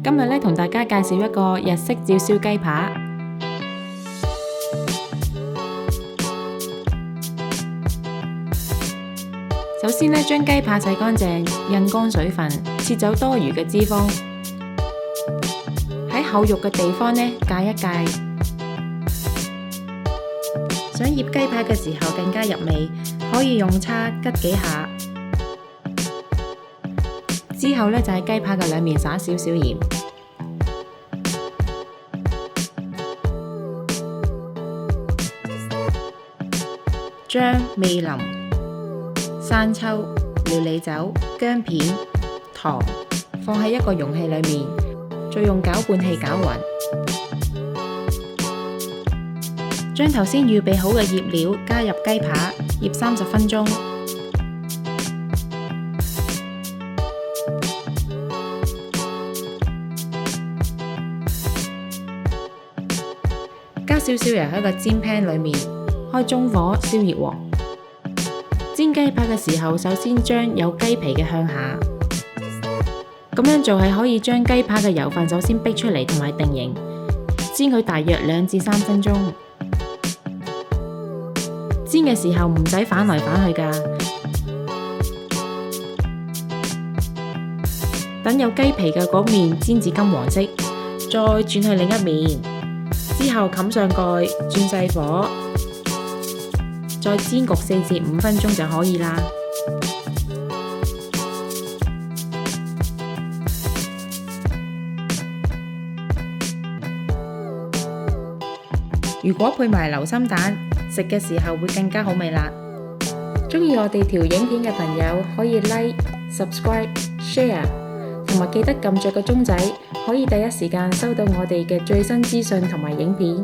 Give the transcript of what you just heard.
今日咧同大家介紹一個日式照燒雞扒。首先咧，將雞扒洗乾淨，印乾水分，切走多餘嘅脂肪。喺厚肉嘅地方咧，界一界。想醃雞扒嘅時候更加入味，可以用叉吉幾下。之後咧就喺雞扒嘅兩面撒少少鹽。將味淋、生抽、料理酒、薑片、糖放喺一個容器裏面，再用攪拌器攪勻。將頭先預備好嘅醃料加入雞扒，醃30分鐘。加少少油喺個煎 pan 裏面，開中火燒熱鑊。煎雞扒嘅時候，首先將有雞皮嘅向下，咁樣做係可以將雞扒嘅油分首先逼出嚟同埋定型，煎佢大約2至3分鐘。煎嘅時候唔使反來反去㗎，等有雞皮嘅嗰面煎至金黃色，再轉去另一面，之後冚上蓋，轉細火，再煎焗4至5分鐘就可以啦。如果配埋流心蛋，食嘅時候會更加好味啦！鍾意我哋條影片嘅朋友可以 Like、Subscribe、Share， 同埋記得撳着個鐘仔，可以第一時間收到我哋嘅最新資訊同埋影片。